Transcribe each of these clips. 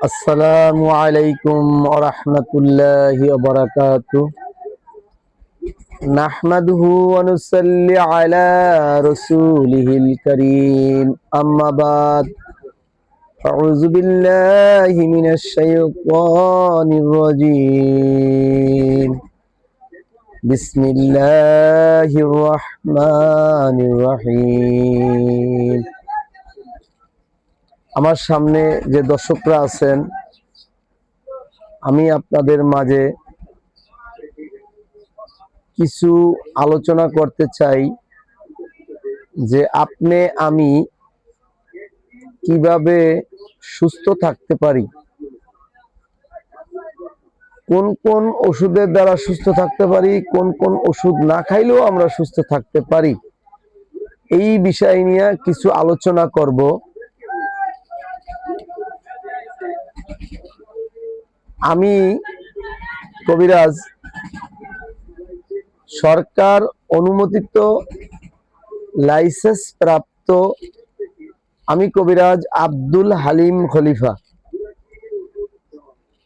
আসসালামু আলাইকুম ওয়া রাহমাতুল্লাহি ওয়া বারাকাতুহু। নাহমাদুহু ওয়া নুসাল্লি আলা রাসূলিহিল কারীম। আম্মা বাদ। আউযু বিল্লাহি মিনাশ শাইতানির রাজীম। বিসমিল্লাহির রাহমানির রহিম। আমার সামনে যে দর্শকরা আছেন, আমি আপনাদের মাঝে কিছু আলোচনা করতে চাই যে আমি কিভাবে সুস্থ থাকতে পারি, কোন কোন ওষুধের দ্বারা সুস্থ থাকতে পারি, কোন কোন ওষুধ না খাইলেও আমরা সুস্থ থাকতে পারি, এই বিষয় নিয়ে কিছু আলোচনা করব। আমি কবিরাজ, সরকার অনুমোদিত লাইসেন্স প্রাপ্ত আমি কবিরাজ আব্দুল হালিম খলিফা।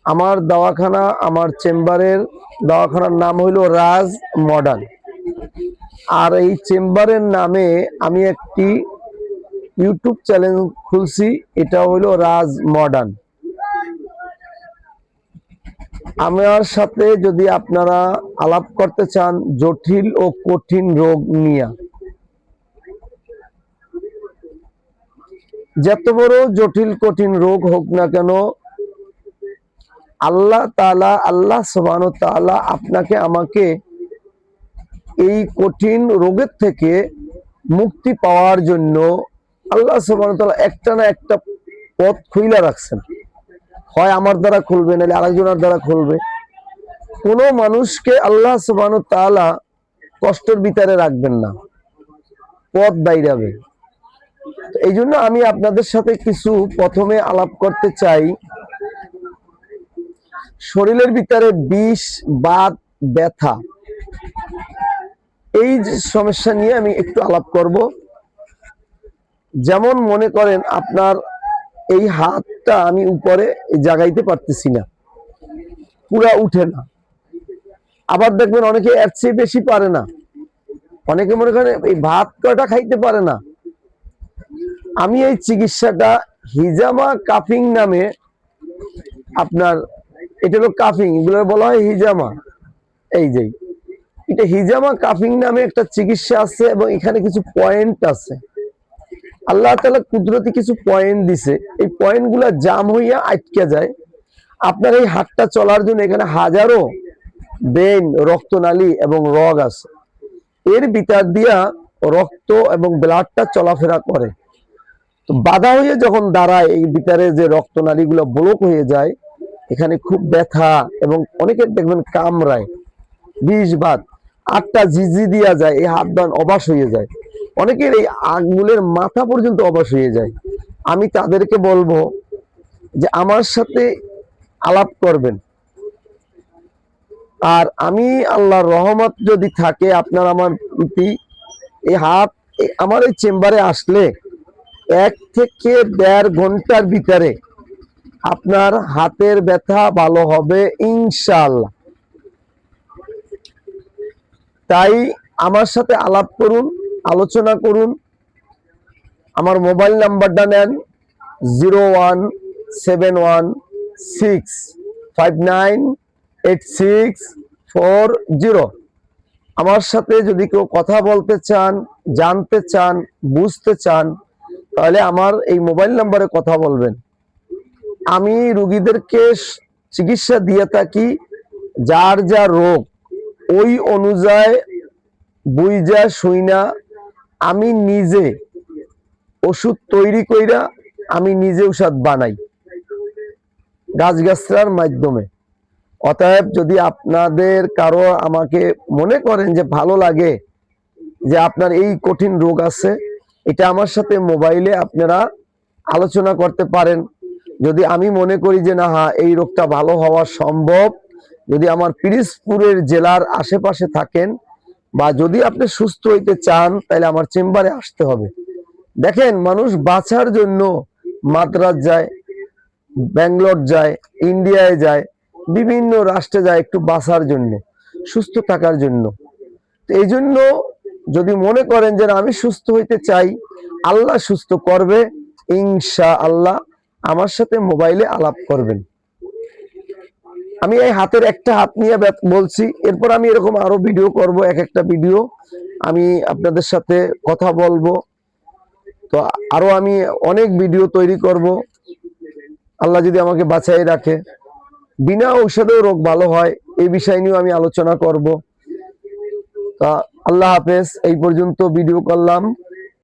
আমার দাওয়াখানা, আমার চেম্বারের দাওয়াখানার নাম হইল রাজ মডার্ন। আর এই চেম্বারের নামে আমি একটি ইউটিউব চ্যানেল খুলছি, এটা হইল রাজ মডার্ন। আমার সাথে যদি আপনারা আলাপ করতে চান জটিল ও কঠিন রোগ নিয়ে, যত বড় জটিল কঠিন রোগ হোক না কেন, আল্লাহ সুবহানাহু ওয়া তাআলা আপনাকে আমাকে এই কঠিন রোগের থেকে মুক্তি পাওয়ার জন্য আল্লাহ সুবহানাহু ওয়া তাআলা একটা না একটা পথ খুইলা রাখছেন। হয় আমার দ্বারা খুলবে, নাহলে আরেকজনের দ্বারা খুলবে। কোনো মানুষকে আল্লাহ সুবহানাহু ওয়া তাআলা কষ্টের ভিতরে রাখবেন না, পথ বাইরাবে। এই জন্য আমি আপনাদের সাথে কিছু প্রথমে আলাপ করতে চাই। শরীরের ভিতরে বিষ, বাত, ব্যথা, এই যে সমস্যা নিয়ে আমি একটু আলাপ করব। যেমন মনে করেন আপনার এই হাতটা আমি উপরে জাগাইতে পারতেছি না, পুরা উঠে না। আবার দেখবেন অনেকে এর চেয়ে বেশি পারে না, অনেকে মনে করেন এই ভাত কয়টা খাইতে পারে না। আমি এই চিকিৎসাটা হিজামা কাফিং নামে, আপনার এটা হলো কাফিং, এগুলো বলা হয় হিজামা। এই যে এটা হিজামা কাফিং নামে একটা চিকিৎসা আছে, এবং এখানে কিছু পয়েন্ট আছে। আল্লাহ তাআলা কুদরতি কিছু পয়েন্ট দিছে, এই পয়েন্ট গুলা জাম হইয়া আটকে যায়। আপনার এই হাতটা চলার জন্য এখানে হাজারো বেইন, রক্তনালী এবং রগ আছে। এর ভিতর দিয়া রক্ত এবং ব্লাডটা চলাফেরা করে। তো বাধা হয়ে যখন দাঁড়ায়, এই ভিতরে যে রক্তনালী গুলো ব্লক হয়ে যায়, এখানে খুব ব্যথা, এবং অনেকের দেখবেন কামড়ায়, বিষ বাত, আটটা জিজি দিয়া যায়, এই হাত দান অবাস হয়ে যায়। অনেকের এই আঙ্গুলের মাথা পর্যন্ত অবাস হয়ে যায়। আমি তাদেরকে বলবো যে আমার সাথে আলাপ করবেন। আর আমি আল্লাহর রহমত যদি থাকে আপনার আমার প্রতি, এই হাত আমার এই চেম্বারে আসলে 1 থেকে 1.5 ঘন্টার ভিতরে আপনার হাতের ব্যথা ভালো হবে ইনশাআল্লাহ। তাই আমার সাথে আলাপ করুন, আলোচনা করুন। আমার মোবাইল নাম্বারটা নেন 01716598640। আমার সাথে যদি কেউ কথা বলতে চান, জানতে চান, বুঝতে চান, তাহলে আমার এই মোবাইল নাম্বারে কথা বলবেন। আমি রোগীদেরকে চিকিৎসা দিয়ে থাকি, যার যা রোগ ওই অনুযায়ী বুঝা শুইনা আমি নিজে ওষুধ তৈরি কইরা আমি নিজে ওষুধ বানাই গাছগাছরার মাধ্যমে। অতএব যদি আপনাদের কারো আমাকে মনে করেন যে ভালো লাগে, যে আপনার এই কঠিন রোগ আছে, এটা আমার সাথে মোবাইলে আপনারা আলোচনা করতে পারেন। যদি আমি মনে করি যে না, হ্যাঁ এই রোগটা ভালো হওয়া সম্ভব, যদি আমার পিরিজপুরের জেলার আশেপাশে থাকেন, বা যদি আপনি সুস্থ হইতে চান, তাহলে আমার চেম্বারে আসতে হবে। দেখেন, মানুষ বাঁচার জন্য মাদ্রাজ যায়, ব্যাঙ্গালোর যায়, ইন্ডিয়ায় যায়, বিভিন্ন রাষ্ট্রে যায় একটু বাঁচার জন্য, সুস্থ থাকার জন্য। তো এই জন্য যদি মনে করেন যে আমি সুস্থ হইতে চাই, আল্লাহ সুস্থ করবে ইনশা আল্লাহ। আমার সাথে মোবাইলে আলাপ করবেন। আমি এই হাতের একটা হাত নিয়ে বলছি, এরপর আমি এরকম আরো ভিডিও করব, এক একটা ভিডিও আমি আপনাদের সাথে কথা বলবো। তো আরো আমি অনেক ভিডিও তৈরি করব, আল্লাহ যদি আমাকে বাঁচাই রাখে। বিনা ঔষধেও রোগ ভালো হয়, এই বিষয় নিয়েও আমি আলোচনা করব। তা আল্লাহ হাফেজ, এই পর্যন্ত ভিডিও করলাম।